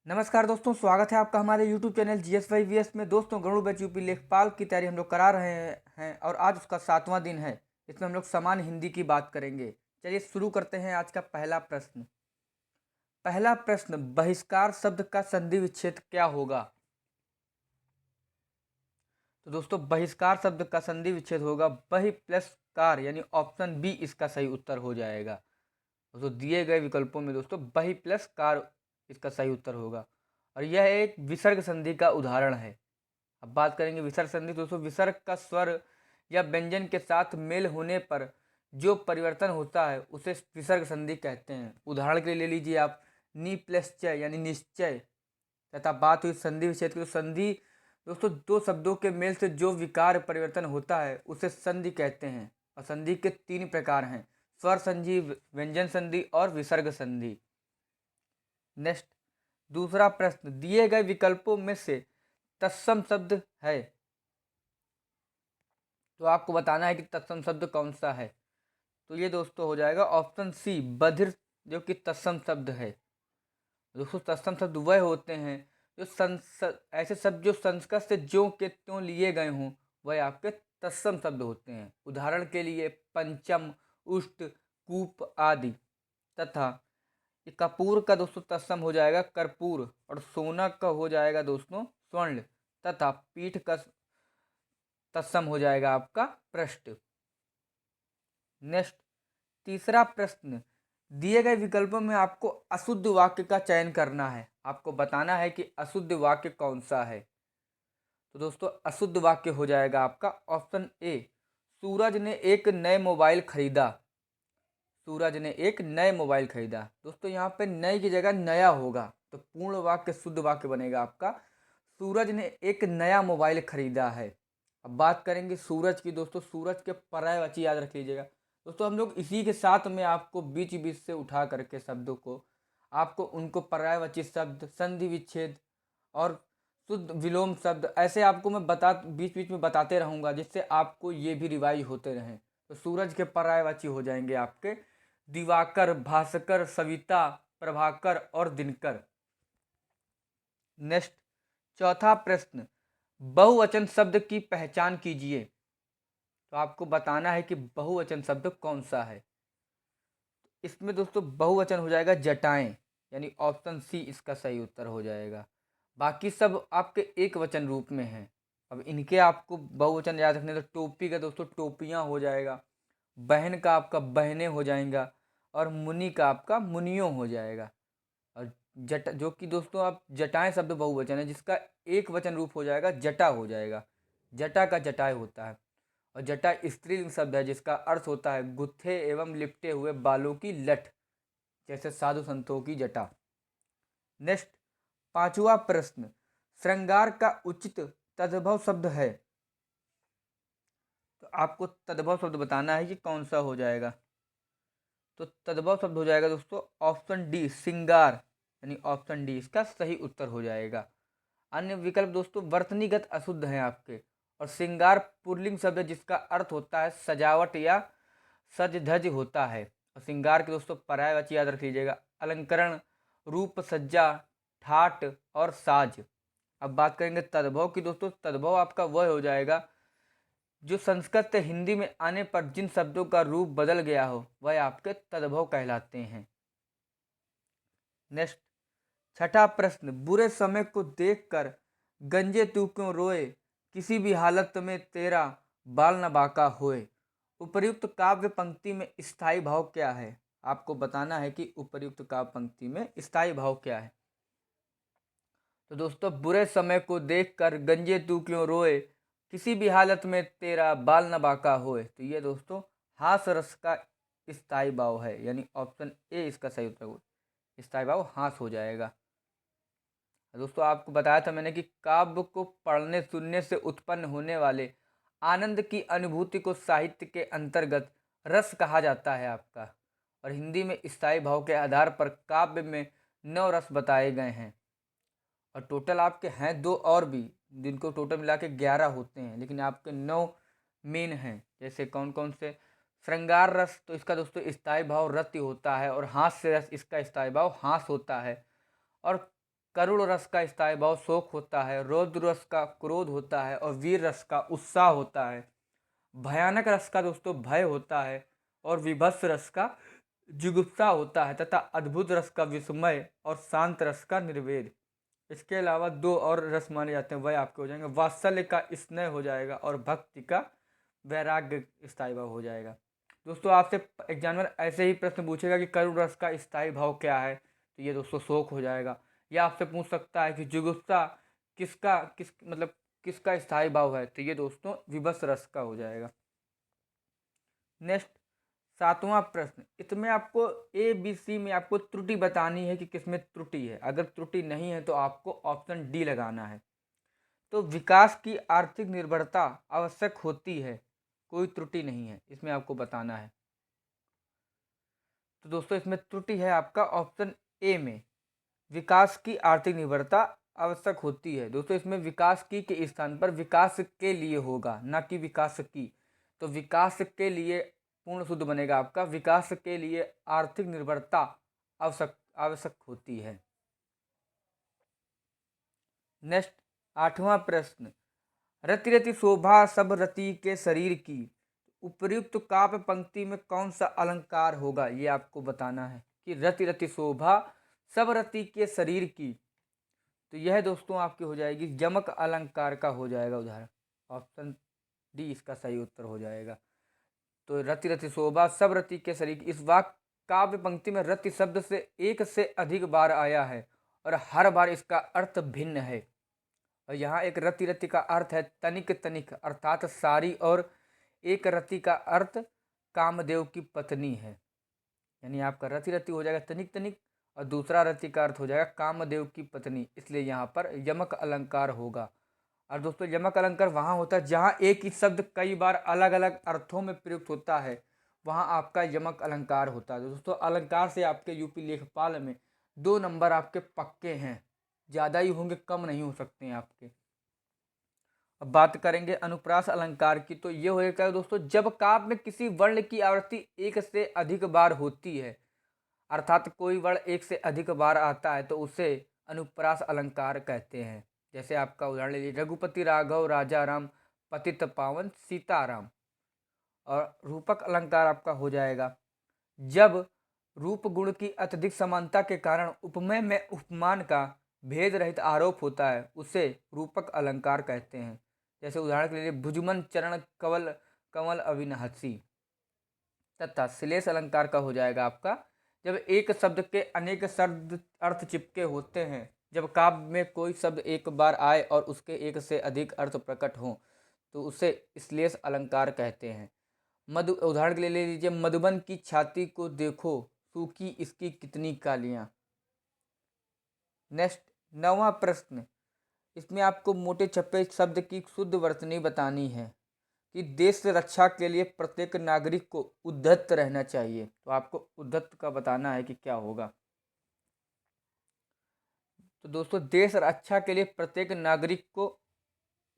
नमस्कार दोस्तों, स्वागत है आपका हमारे YouTube चैनल GS5VS में। दोस्तों, गरुड़ बैच यूपी लेखपाल की तैयारी हम लोग करा रहे हैं और आज उसका 7वां दिन है। इसमें हम लोग सामान्य हिंदी की बात करेंगे। चलिए शुरू करते हैं आज का पहला प्रश्न। पहला प्रश्न, बहिष्कार शब्द का संधि विच्छेद क्या होगा? तो दोस्तों, बहिष्कार शब्द का संधि विच्छेद होगा बहि प्लस कार, यानी ऑप्शन बी इसका सही उत्तर हो जाएगा। दोस्तों, दिए गए विकल्पों में दोस्तों बहि प्लस कार इसका सही उत्तर होगा और यह एक विसर्ग संधि का उदाहरण है। अब बात करेंगे विसर्ग संधि। दोस्तों, विसर्ग का स्वर या व्यंजन के साथ मेल होने पर जो परिवर्तन होता है उसे विसर्ग संधि कहते हैं। उदाहरण के लिए ले लीजिए आप नि प्लस चय यानी निश्चय, तथा बात हुई संधि विच्छेद की। तो संधि दोस्तों दो शब्दों के मेल से जो विकार परिवर्तन होता है उसे संधि कहते हैं और संधि के 3 प्रकार हैं: स्वर संधि, व्यंजन संधि और विसर्ग संधि। नेक्स्ट, दूसरा प्रश्न, दिए गए विकल्पों में से तत्सम शब्द है तो आपको बताना है कि तत्सम शब्द कौन सा है। तो ये दोस्तों हो जाएगा ऑप्शन सी बधिर, जो कि तत्सम शब्द है। दोस्तों, तत्सम शब्द वह होते हैं जो ऐसे शब्द जो संस्कृत से ज्यों के त्यों लिए गए हों, वह आपके तत्सम शब्द होते हैं। उदाहरण के लिए पंचम, उष्ट, कूप आदि। तथा कपूर का दोस्तों तत्सम हो जाएगा कर्पूर और सोना का हो जाएगा दोस्तों स्वर्ण, तथा पीठ का तत्सम हो जाएगा आपका पृष्ठ। नेक्स्ट, तीसरा प्रश्न, दिए गए विकल्पों में आपको अशुद्ध वाक्य का चयन करना है। आपको बताना है कि अशुद्ध वाक्य कौन सा है। तो दोस्तों, अशुद्ध वाक्य हो जाएगा आपका ऑप्शन ए, सूरज ने एक नए मोबाइल खरीदा। सूरज ने एक नए मोबाइल खरीदा। दोस्तों, यहाँ पे नए की जगह नया होगा तो पूर्ण वाक्य शुद्ध वाक्य बनेगा आपका, सूरज ने एक नया मोबाइल खरीदा है। अब बात करेंगे सूरज की। दोस्तों, सूरज के पर्यायवाची याद रख लीजिएगा। दोस्तों, हम लोग इसी के साथ में आपको बीच बीच से उठा करके शब्दों को, आपको उनको पर्यायवाची शब्द, संधि विच्छेद और शुद्ध विलोम शब्द ऐसे आपको मैं बीच बीच में बताते रहूँगा, जिससे आपको ये भी रिवाइज होते रहें। तो सूरज के पर्यायवाची हो जाएंगे आपके दिवाकर, भास्कर, सविता, प्रभाकर और दिनकर। नेक्स्ट, चौथा प्रश्न, बहुवचन शब्द की पहचान कीजिए। तो आपको बताना है कि बहुवचन शब्द कौन सा है। इसमें दोस्तों बहुवचन हो जाएगा जटाएं, यानी ऑप्शन सी इसका सही उत्तर हो जाएगा। बाकी सब आपके एक वचन रूप में हैं। अब इनके आपको बहुवचन याद रखने, तो टोपी का दोस्तों टोपियां हो जाएगा, बहन का आपका बहनें हो जाएगा और मुनि का आपका मुनियों हो जाएगा। और जट, जो कि दोस्तों आप जटाएं शब्द बहुवचन है, जिसका एक वचन रूप हो जाएगा जटा हो जाएगा। जटा का जटाएं होता है और जटा स्त्रीलिंग शब्द है, जिसका अर्थ होता है गुत्थे एवं लिपटे हुए बालों की लठ, जैसे साधु संतों की जटा। नेक्स्ट, पांचवा प्रश्न, श्रृंगार का उचित तद्भव शब्द है। तो आपको तद्भव शब्द बताना है कि कौन सा हो जाएगा। तो तद्भव शब्द हो जाएगा दोस्तों ऑप्शन डी श्रृंगार, यानी ऑप्शन डी इसका सही उत्तर हो जाएगा। अन्य विकल्प दोस्तों वर्तनीगत अशुद्ध हैं आपके। और श्रृंगार पुल्लिंग शब्द है, जिसका अर्थ होता है सजावट या सज धज होता है। और श्रृंगार के दोस्तों पर्यायवाची याद रख लीजिएगा अलंकरण, रूप सज्जा, ठाट और साज। अब बात करेंगे तद्भव की। दोस्तों, तद्भव आपका वह हो जाएगा जो संस्कृत से हिंदी में आने पर जिन शब्दों का रूप बदल गया हो, वह आपके तद्भव कहलाते हैं। नेक्स्ट, छठा प्रश्न, बुरे समय को देखकर गंजे तू क्यों रोए, किसी भी हालत में तेरा बाल न बांका होए। उपर्युक्त काव्य पंक्ति में स्थायी भाव क्या है। आपको बताना है कि उपर्युक्त काव्य पंक्ति में स्थायी भाव क्या है। तो दोस्तों, बुरे समय को देखकर गंजे तू क्यों रोए, किसी भी हालत में तेरा बाल न बांका होए। तो ये दोस्तों हास रस का स्थायी भाव है, यानी ऑप्शन ए इसका सही उत्तर हो, स्थायी भाव हास हो जाएगा। दोस्तों, आपको बताया था मैंने कि काव्य को पढ़ने सुनने से उत्पन्न होने वाले आनंद की अनुभूति को साहित्य के अंतर्गत रस कहा जाता है आपका। और हिंदी में स्थायी भाव के आधार पर काव्य में 9 रस बताए गए हैं और टोटल आपके हैं 2 और भी, जिनको टोटल मिला के 11 होते हैं, लेकिन आपके 9 मेन हैं। जैसे कौन कौन से, श्रृंगार रस, तो इसका दोस्तों स्थायी भाव रति होता है और हास्य रस इसका स्थायी भाव हास होता है। और करुण रस का स्थायी भाव शोक होता है, रौद्र रस का क्रोध होता है और वीर रस का उत्साह होता है। भयानक रस का दोस्तों भय होता है और विभत्स रस का जुगुप्सा होता है तथा अद्भुत रस का विस्मय और शांत रस का निर्वेद। इसके अलावा दो और रस माने जाते हैं, वह आपके हो जाएंगे, वात्सल्य का स्नेह हो जाएगा और भक्ति का वैराग्य स्थायी भाव हो जाएगा। दोस्तों आपसे एग्जामिनर ऐसे ही प्रश्न पूछेगा कि करुण रस का स्थायी भाव क्या है, तो ये दोस्तों शोक हो जाएगा। या आपसे पूछ सकता है कि जुगुप्सा किसका स्थायी भाव है, तो ये दोस्तों विभत्स रस का हो जाएगा। नेक्स्ट 7वां प्रश्न, इसमें आपको ए बी सी में आपको त्रुटि बतानी है कि किसमें त्रुटि है। अगर त्रुटि नहीं है तो आपको ऑप्शन डी लगाना है। तो विकास की आर्थिक निर्भरता आवश्यक होती है, कोई त्रुटि नहीं है, इसमें आपको बताना है। तो दोस्तों इसमें त्रुटि है आपका ऑप्शन ए में, विकास की आर्थिक निर्भरता आवश्यक होती है। दोस्तों इसमें विकास की के स्थान पर विकास के लिए होगा, ना कि विकास की। तो विकास के लिए पूर्ण शुद्ध बनेगा आपका, विकास के लिए आर्थिक निर्भरता आवश्यक होती है। नेक्स्ट 8वां प्रश्न, रति रति शोभा सब रति के शरीर की, उपर्युक्त काव्य पंक्ति में कौन सा अलंकार होगा, ये आपको बताना है कि रति रति शोभा सब रति के शरीर की। तो यह दोस्तों आपकी हो जाएगी यमक अलंकार का हो जाएगा उदाहरण, ऑप्शन डी इसका सही उत्तर हो जाएगा। तो रति रति शोभा सब रति के शरीर, इस वाक्य काव्य पंक्ति में रति शब्द से एक से अधिक बार आया है और हर बार इसका अर्थ भिन्न है। और यहाँ एक रति रति का अर्थ है तनिक तनिक अर्थात सारी, और एक रति का अर्थ कामदेव की पत्नी है। यानी आपका रति रति हो जाएगा तनिक तनिक और दूसरा रति का अर्थ हो जाएगा कामदेव की पत्नी, इसलिए यहाँ पर यमक अलंकार होगा। और दोस्तों यमक अलंकार वहाँ होता है जहाँ एक ही शब्द कई बार अलग अलग अर्थों में प्रयुक्त होता है, वहाँ आपका यमक अलंकार होता है। दोस्तों अलंकार से आपके यूपी लेखपाल में 2 नंबर आपके पक्के हैं, ज़्यादा ही होंगे, कम नहीं हो सकते हैं आपके। अब बात करेंगे अनुप्रास अलंकार की, तो ये होगा दोस्तों जब काव्य में किसी वर्ण की आवृत्ति एक से अधिक बार होती है, अर्थात कोई वर्ण एक से अधिक बार आता है तो उसे अनुप्रास अलंकार कहते हैं। जैसे आपका उदाहरण लीजिए, रघुपति राघव राजा राम पतित पावन सीताराम। और रूपक अलंकार आपका हो जाएगा जब रूप गुण की अत्यधिक समानता के कारण उपमेय में उपमान का भेद रहित आरोप होता है, उसे रूपक अलंकार कहते हैं। जैसे उदाहरण के लिए भुजमन चरण कवल कमल अविनहसी। तथा श्लेष अलंकार का हो जाएगा आपका जब एक शब्द के अनेक शब्द अर्थ चिपके होते हैं, जब काव्य में कोई शब्द एक बार आए और उसके एक से अधिक अर्थ प्रकट हों तो उसे श्लेष अलंकार कहते हैं। मधु उदाहरण के लिए ले लीजिए, मधुबन की छाती को देखो सूखी इसकी कितनी कालियाँ। नेक्स्ट 9वां प्रश्न, इसमें आपको मोटे छपे शब्द की शुद्ध वर्तनी बतानी है कि देश रक्षा के लिए प्रत्येक नागरिक को उद्धत रहना चाहिए। तो आपको उद्धत का बताना है कि क्या होगा। तो दोस्तों देश रक्षा के लिए प्रत्येक नागरिक को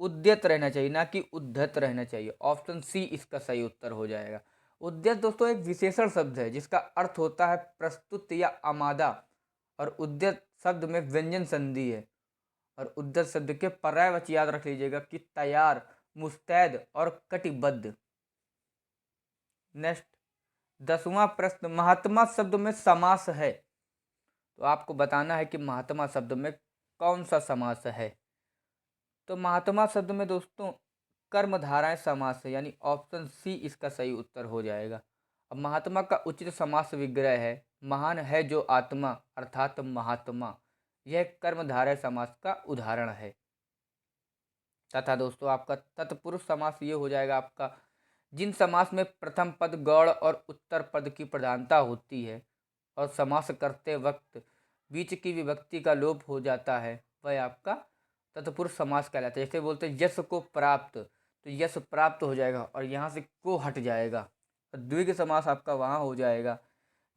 उद्यत रहना चाहिए, ना कि उद्धत रहना चाहिए। ऑप्शन सी इसका सही उत्तर हो जाएगा। उद्यत दोस्तों एक विशेषण शब्द है जिसका अर्थ होता है प्रस्तुत या आमादा, और उद्यत शब्द में व्यंजन संधि है। और उद्यत शब्द के पर्यायवाची याद रख लीजिएगा कि तैयार, मुस्तैद और कटिबद्ध। नेक्स्ट 10वां प्रश्न, महात्मा शब्द में समास है, तो आपको बताना है कि महात्मा शब्द में कौन सा समास है। तो महात्मा शब्द में दोस्तों कर्मधाराएं समास है, यानी ऑप्शन सी इसका सही उत्तर हो जाएगा। अब महात्मा का उचित समास विग्रह है महान है जो आत्मा अर्थात महात्मा, यह कर्मधारय समास का उदाहरण है। तथा दोस्तों आपका तत्पुरुष समास ये हो जाएगा आपका जिन समास में प्रथम पद गौड़ और उत्तर पद की प्रधानता होती है और समास करते वक्त बीच की विभक्ति का लोप हो जाता है, वह आपका तत्पुरुष समास कहलाता है। जैसे बोलते हैं यश को प्राप्त, तो यश प्राप्त हो जाएगा और यहाँ से को हट जाएगा। और द्विग समास आपका वहाँ हो जाएगा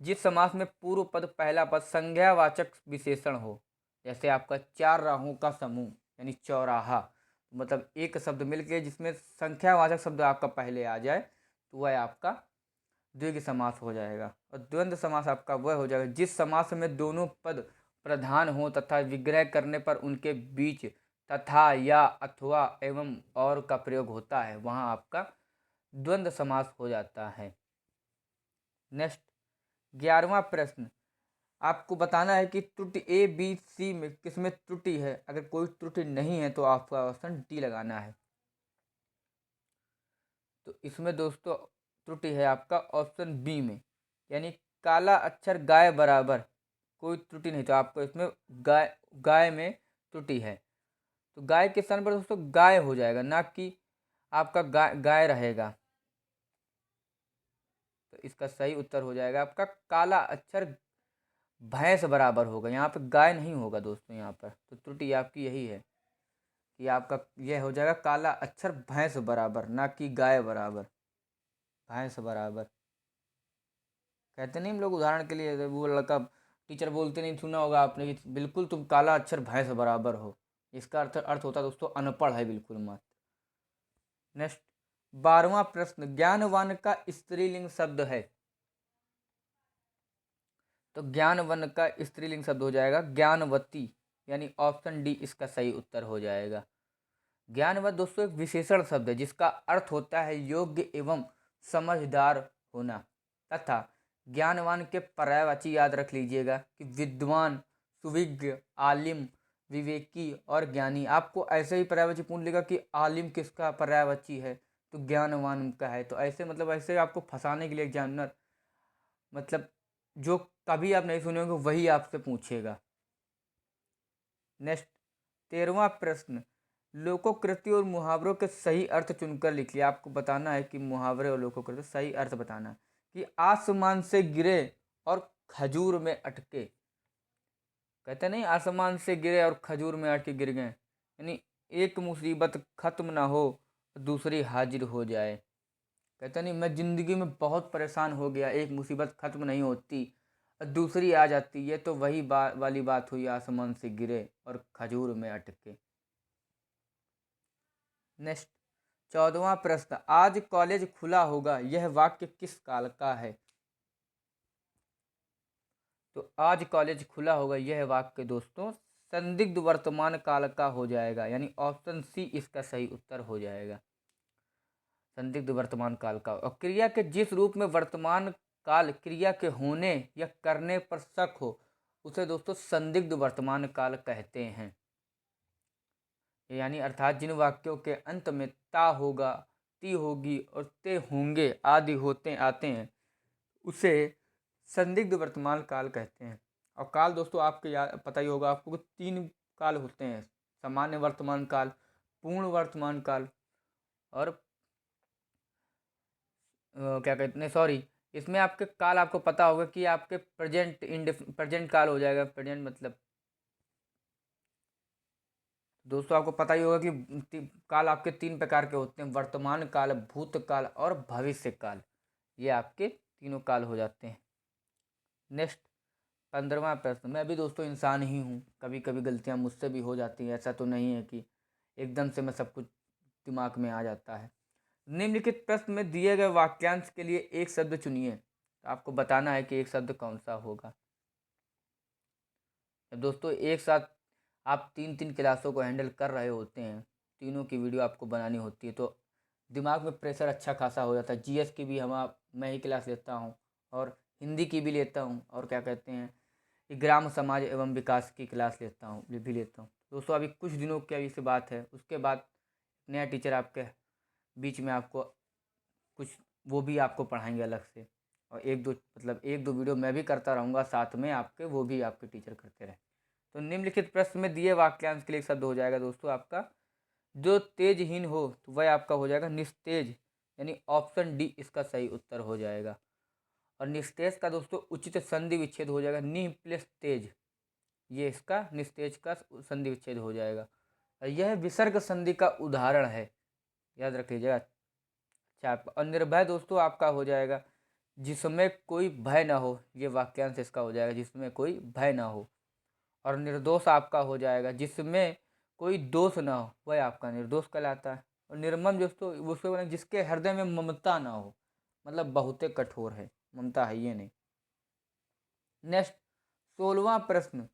जिस समास में पूर्व पद पहला पद संज्ञावाचक विशेषण हो। जैसे आपका 4 राहों का समूह यानी चौराहा, मतलब एक शब्द मिलके जिसमें संख्यावाचक शब्द आपका पहले आ जाए तो वह आपका द्विग समास हो जाएगा। और द्वंद्व समास आपका वह हो जाएगा जिस समास में दोनों पद प्रधान हो तथा विग्रह करने पर उनके बीच तथा या अथवा एवं और का प्रयोग होता है, वहाँ आपका द्वंद्व समास हो जाता है। नेक्स्ट 11वां प्रश्न, आपको बताना है कि त्रुटि ए बी सी में किसमें त्रुटि है। अगर कोई त्रुटि नहीं है तो आपका ऑप्शन डी लगाना है। तो इसमें दोस्तों त्रुटि है आपका ऑप्शन बी में, यानी काला अक्षर गाय बराबर, कोई त्रुटि नहीं, तो आपको इसमें गाय गाय में त्रुटि है। तो गाय के स्थान पर दोस्तों गाय हो जाएगा, ना कि आपका गाय गाय रहेगा। तो इसका सही उत्तर हो जाएगा आपका काला अक्षर भैंस बराबर होगा, यहाँ पे गाय नहीं होगा दोस्तों यहाँ पर। तो त्रुटि आपकी यही है कि आपका यह हो जाएगा काला अक्षर भैंस बराबर, ना कि गाय बराबर, भैंस बराबर। कहते नहीं हम लोग उदाहरण के लिए, वो लड़का टीचर बोलते नहीं सुना होगा आपने कि बिल्कुल तुम काला अक्षर भैंस बराबर हो, इसका अर्थ होता है दोस्तों अनपढ़ है बिल्कुल मत। नेक्स्ट 12वां प्रश्न, ज्ञानवान का स्त्रीलिंग शब्द है। तो ज्ञानवान का स्त्रीलिंग शब्द हो जाएगा ज्ञानवती, यानी ऑप्शन डी इसका सही उत्तर हो जाएगा। ज्ञानवत दोस्तों एक विशेषण शब्द है जिसका अर्थ होता है योग्य एवं समझदार होना, तथा ज्ञानवान के पर्यायवाची याद रख लीजिएगा कि विद्वान, सुविज्ञ, आलिम, विवेकी और ज्ञानी। आपको ऐसे ही पर्यायवाची पूछ लेगा कि आलिम किसका पर्यायवाची है, तो ज्ञानवान का है। तो ऐसे मतलब ऐसे आपको फंसाने के लिए एग्जामिनर मतलब जो कभी आप नहीं सुने होंगे वही आपसे पूछेगा। नेक्स्ट 13वां प्रश्न, लोकोकृति और मुहावरों के सही अर्थ चुनकर लिख लिया। आपको बताना है कि मुहावरे और लोकोकृति सही अर्थ बताना है कि आसमान से गिरे और खजूर में अटके। कहते नहीं आसमान से गिरे और खजूर में अटके गिर गए, यानी एक मुसीबत खत्म ना हो दूसरी हाजिर हो जाए। कहते नहीं मैं ज़िंदगी में बहुत परेशान हो गया, एक मुसीबत ख़त्म नहीं होती और दूसरी आ जाती है, तो वही वाली बात हुई आसमान से गिरे और खजूर में अटके। नेक्स्ट 14वां प्रश्न, आज कॉलेज खुला होगा, यह वाक्य किस काल का है। तो आज कॉलेज खुला होगा यह वाक्य दोस्तों संदिग्ध वर्तमान काल का हो जाएगा, यानी ऑप्शन सी इसका सही उत्तर हो जाएगा, संदिग्ध वर्तमान काल का। और क्रिया के जिस रूप में वर्तमान काल क्रिया के होने या करने पर शक हो उसे दोस्तों संदिग्ध वर्तमान काल कहते हैं। यानी अर्थात जिन वाक्यों के अंत में ता होगा, ती होगी और ते होंगे आदि होते आते हैं उसे संदिग्ध वर्तमान काल कहते हैं। और काल दोस्तों आपके पता ही होगा आपको 3 काल होते हैं, सामान्य वर्तमान काल, पूर्ण वर्तमान काल और क्या कहते हैं सॉरी, इसमें आपके काल आपको पता होगा कि आपके प्रेजेंट काल हो जाएगा। प्रेजेंट मतलब दोस्तों आपको पता ही होगा कि काल आपके 3 प्रकार के होते हैं, वर्तमान काल, भूतकाल और भविष्य काल। ये आपके तीनों काल हो जाते हैं। नेक्स्ट 15वां प्रश्न, मैं भी दोस्तों इंसान ही हूँ, कभी कभी गलतियाँ मुझसे भी हो जाती हैं, ऐसा तो नहीं है कि एकदम से मैं सब कुछ दिमाग में आ जाता है। निम्नलिखित प्रश्न में दिए गए वाक्यांश के लिए एक शब्द चुनिए। तो आपको बताना है कि एक शब्द कौन सा होगा। अब दोस्तों एक साथ आप 3 क्लासों को हैंडल कर रहे होते हैं, तीनों की वीडियो आपको बनानी होती है, तो दिमाग में प्रेशर अच्छा खासा हो जाता है। जीएस की भी मैं ही क्लास लेता हूँ और हिंदी की भी लेता हूँ और क्या कहते हैं ग्राम समाज एवं विकास की क्लास लेता हूँ। दोस्तों अभी कुछ दिनों की अभी से बात है, उसके बाद नया टीचर आपके बीच में आपको कुछ वो भी आपको पढ़ाएंगे अलग से, और एक दो वीडियो मैं भी करता रहूँगा साथ में आपके, वो भी आपके टीचर करते रहे। तो निम्नलिखित प्रश्न में दिए वाक्यांश के लिए शब्द हो जाएगा दोस्तों आपका जो तेजहीन हो, तो वह आपका हो जाएगा निस्तेज, यानी ऑप्शन डी इसका सही उत्तर हो जाएगा। और निस्तेज का दोस्तों उचित संधि विच्छेद हो जाएगा नि प्लस तेज, ये इसका निस्तेज का संधि विच्छेद हो जाएगा। और यह विसर्ग संधि का उदाहरण है, याद रख लीजिएगा। अच्छा, और निर्भय दोस्तों आपका हो जाएगा जिसमें कोई भय ना हो, ये वाक्यांश इसका हो जाएगा जिसमें कोई भय ना हो। और निर्दोष आपका हो जाएगा जिसमें कोई दोष ना हो, वह आपका निर्दोष कहलाता है। और निर्मम दोस्तों उसको बोलेंगे जिसके हृदय में ममता ना हो, मतलब बहुते कठोर है, ममता है ये नहीं। नेक्स्ट 16वां प्रश्न,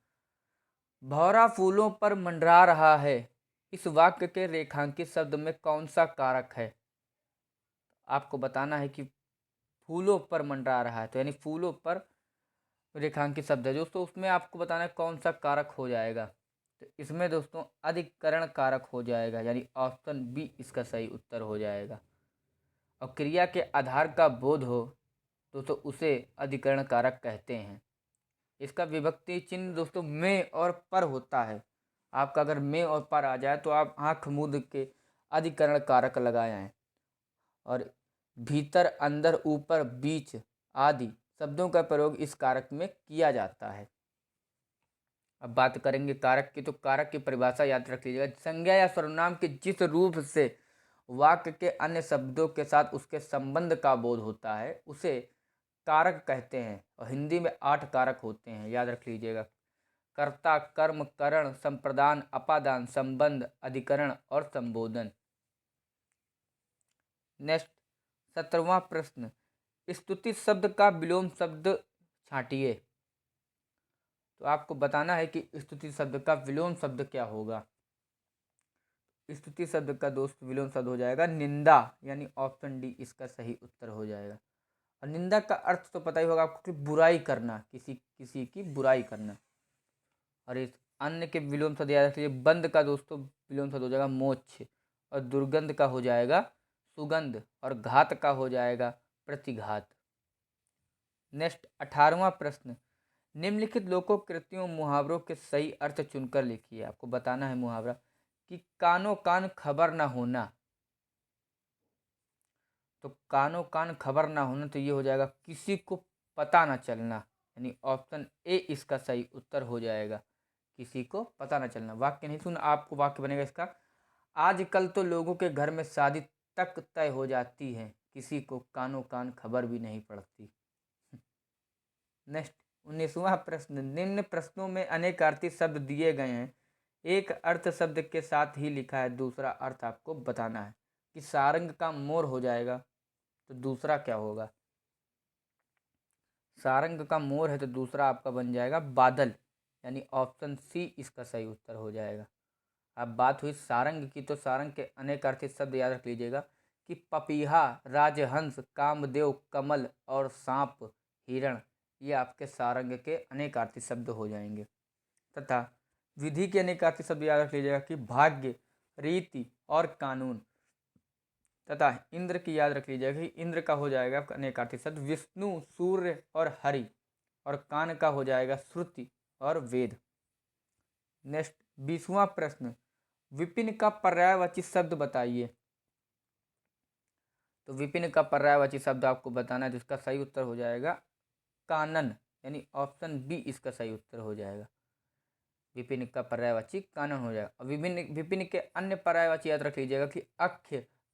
भौरा फूलों पर मंडरा रहा है, इस वाक्य के रेखांकित शब्द में कौन सा कारक है? आपको बताना है कि फूलों पर मंडरा रहा है, तो यानी फूलों पर रेखांकित शब्द है दोस्तों, उसमें आपको बताना है कौन सा कारक हो जाएगा। तो इसमें दोस्तों अधिकरण कारक हो जाएगा, यानी ऑप्शन बी इसका सही उत्तर हो जाएगा। और क्रिया के आधार का बोध हो दोस्तों उसे अधिकरण कारक कहते हैं। इसका विभक्ति चिन्ह दोस्तों में और पर होता है। आपका अगर में और पर आ जाए तो आप आँख मूंद के अधिकरण कारक लगाए हैं। और भीतर, अंदर, ऊपर, बीच आदि शब्दों का प्रयोग इस कारक में किया जाता है। अब बात करेंगे कारक की, तो कारक की परिभाषा याद रख लीजिएगा। संज्ञा या सर्वनाम के जिस रूप से वाक्य के अन्य शब्दों के साथ उसके संबंध का बोध होता है उसे कारक कहते हैं। और हिंदी में 8 कारक होते हैं, याद रख लीजिएगा। कर्ता, कर्म, करण, संप्रदान, अपादान, संबंध, अधिकरण और संबोधन। नेक्स्ट 17वां प्रश्न, स्तुति शब्द का विलोम शब्द छांटिए। तो आपको बताना है कि स्तुति शब्द का विलोम शब्द क्या होगा। स्तुति शब्द का दोस्त विलोम शब्द हो जाएगा निंदा, यानी ऑप्शन डी इसका सही उत्तर हो जाएगा। और निंदा का अर्थ तो पता ही होगा आपको कि बुराई करना, किसी की बुराई करना। और इस अन्य के विलोम शब्द याद रखिए। बंद का दोस्तों विलोम शब्द हो जाएगा मोक्ष, और दुर्गंध का हो जाएगा सुगंध, और घात का हो जाएगा प्रतिघात। नेक्स्ट 18वां प्रश्न, निम्नलिखित लोकोक्तियों मुहावरों के सही अर्थ चुनकर लिखिए। आपको बताना है मुहावरा कि कानो कान खबर ना होना। तो कानो कान खबर ना होना तो ये हो जाएगा किसी को पता ना चलना, यानी ऑप्शन ए इसका सही उत्तर हो जाएगा। किसी को पता ना चलना। वाक्य नहीं सुन, आपको वाक्य बनेगा इसका, आजकल तो लोगों के घर में शादी तक तय हो जाती है, किसी को कानो कान खबर भी नहीं पड़ती। नेक्स्ट 19वां प्रश्न, निम्न प्रश्नों में अनेकार्थी शब्द दिए गए हैं, एक अर्थ शब्द के साथ ही लिखा है, दूसरा अर्थ आपको बताना है। कि सारंग का मोर हो जाएगा, तो दूसरा क्या होगा? सारंग का मोर है तो दूसरा आपका बन जाएगा बादल, यानी ऑप्शन सी इसका सही उत्तर हो जाएगा। अब बात हुई सारंग की, तो सारंग के अनेकार्थी शब्द याद रख लीजिएगा कि पपीहा, राजहंस, कामदेव, कमल और सांप, हिरण, ये आपके सारंग के अनेकार्थी शब्द हो जाएंगे। तथा विधि के अनेकार्थी शब्द याद रख लीजिएगा कि भाग्य, रीति और कानून। तथा इंद्र की याद रख लीजिएगा कि इंद्र का हो जाएगा अनेकार्थी शब्द विष्णु, सूर्य और हरि, और कान का हो जाएगा श्रुति और वेद। नेक्स्ट 20वां प्रश्न, विपिन का पर्यायवाची शब्द बताइए। तो विपिन का पर्यायवाची शब्द आपको बताना है, जिसका सही उत्तर हो जाएगा कानन, यानी ऑप्शन बी इसका सही उत्तर हो जाएगा। विपिन का पर्यायवाची कानन हो जाएगा। और विपिन के अन्य पर्यायवाची याद रख लीजिएगा कि अक्ष,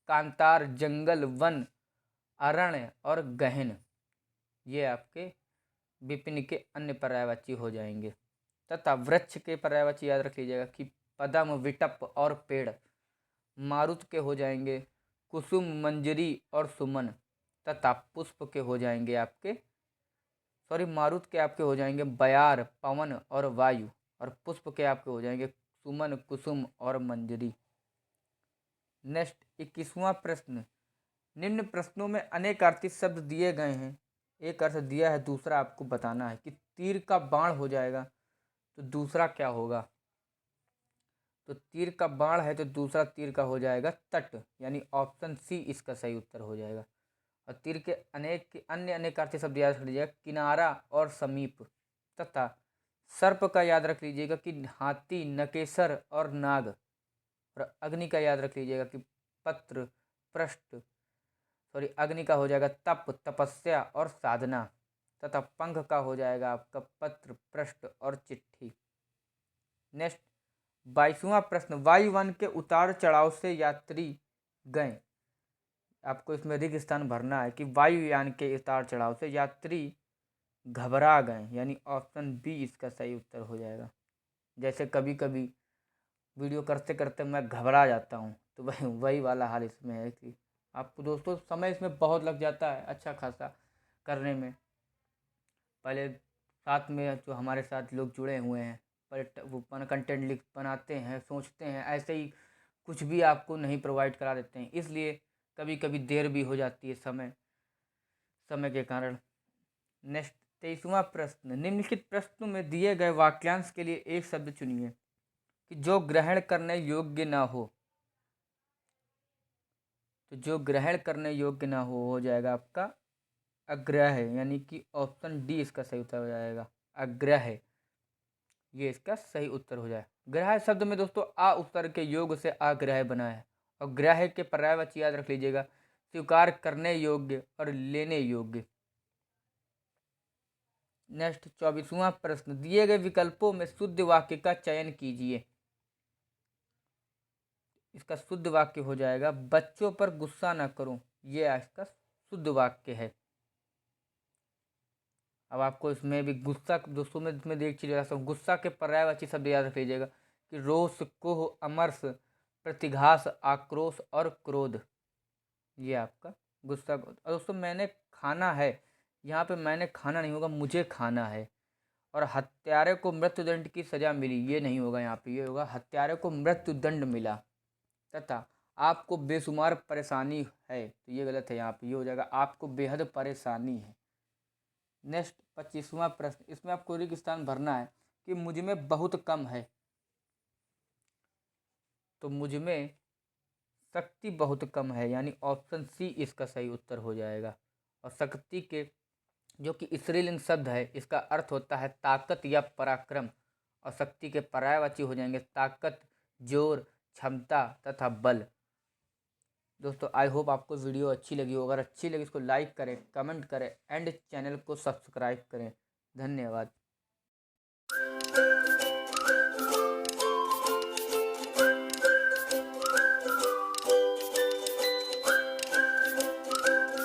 कांतार, जंगल, वन, अरण्य और गहन, ये आपके विपिन के अन्य पर्यायवाची हो जाएंगे। तथा वृक्ष के पर्यायवाची याद रख लीजिएगा कि पदम, विटप और पेड़। मारुत के हो जाएंगे कुसुम, मंजरी और सुमन। तथा पुष्प के हो जाएंगे आपके, मारुत के आपके हो जाएंगे बयार, पवन और वायु। और पुष्प के आपके हो जाएंगे सुमन, कुसुम और मंजरी। नेक्स्ट 21वां प्रश्न, निम्न प्रश्नों में अनेकार्थी शब्द दिए गए हैं, एक अर्थ दिया है, दूसरा आपको बताना है। कि तीर का बाण हो जाएगा, तो दूसरा क्या होगा? तो तीर का बाण है तो दूसरा तीर का हो जाएगा तट, यानी ऑप्शन सी इसका सही उत्तर हो जाएगा। और तीर के अन्य अनेकार्थी शब्द याद रख लीजिएगा किनारा और समीप। तथा सर्प का याद रख लीजिएगा कि हाथी, नकेसर और नाग। और अग्नि का याद रख लीजिएगा कि पत्र, पृष्ठ, अग्नि का हो जाएगा तप, तपस्या और साधना। तथा पंख का हो जाएगा आपका पत्र, पृष्ठ और चिट्ठी। नेक्स्ट 22वां प्रश्न, वायुयान के उतार चढ़ाव से यात्री गए। आपको इसमें रिक्त स्थान भरना है कि वायुयान के उतार चढ़ाव से यात्री घबरा गए, यानी ऑप्शन बी इसका सही उत्तर हो जाएगा। जैसे कभी कभी वीडियो करते करते मैं घबरा जाता हूँ, तो वही वाला हाल इसमें है कि आपको दोस्तों समय इसमें बहुत लग जाता है अच्छा खासा करने में। पहले साथ में जो हमारे साथ लोग जुड़े हुए हैं वो कंटेंट बनाते हैं, सोचते हैं, ऐसे ही कुछ भी आपको नहीं प्रोवाइड करा देते हैं, इसलिए कभी कभी देर भी हो जाती है समय के कारण। नेक्स्ट 23वां प्रश्न, निम्नलिखित प्रश्नों में दिए गए वाक्यांश के लिए एक शब्द चुनिए कि जो ग्रहण करने योग्य ना हो। तो जो ग्रहण करने योग्य ना हो जाएगा आपका अग्रह, यानी कि ऑप्शन डी इसका सही उत्तर हो जाएगा, अग्रह। ये इसका सही उत्तर हो जाए। ग्रह शब्द में दोस्तों आ उपसर्ग के योग से आग्रह बना है, और ग्रह के पर्यायवाची याद रख लीजिएगा, स्वीकार करने योग्य और लेने योग्य। नेक्स्ट 24वां प्रश्न, दिए गए विकल्पों में शुद्ध वाक्य का चयन कीजिए। इसका शुद्ध वाक्य हो जाएगा बच्चों पर गुस्सा न करो, ये इसका शुद्ध वाक्य है। अब आपको इसमें भी गुस्सा दोस्तों में इसमें देख चीज़ गुस्सा के पर्यायवाची शब्द याद रख लीजिएगा कि रोष, कोह, अमर्ष, प्रतिघास, आक्रोश और क्रोध। ये आपका गुस्सा। और दोस्तों मैंने खाना है, यहाँ पे मैंने खाना नहीं होगा, मुझे खाना है। और हत्यारे को मृत्युदंड की सजा मिली, ये नहीं होगा यहाँ पे, ये होगा हत्यारे को मृत्युदंड मिला। तथा आपको बेशुमार परेशानी है, तो ये गलत है, यहाँ पे ये हो जाएगा आपको बेहद परेशानी है। नेक्स्ट 25वां प्रश्न, इसमें आपको रिक्त स्थान भरना है कि मुझ में बहुत कम है। तो मुझ में शक्ति बहुत कम है, यानी ऑप्शन सी इसका सही उत्तर हो जाएगा। और शक्ति के जो कि स्त्रीलिंग शब्द है, इसका अर्थ होता है ताकत या पराक्रम, और शक्ति के पर्यायवाची हो जाएंगे ताकत, जोर, क्षमता तथा बल। दोस्तों आई होप आपको वीडियो अच्छी लगी हो, अगर अच्छी लगी इसको लाइक करें, कमेंट करें एंड चैनल को सब्सक्राइब करें। धन्यवाद।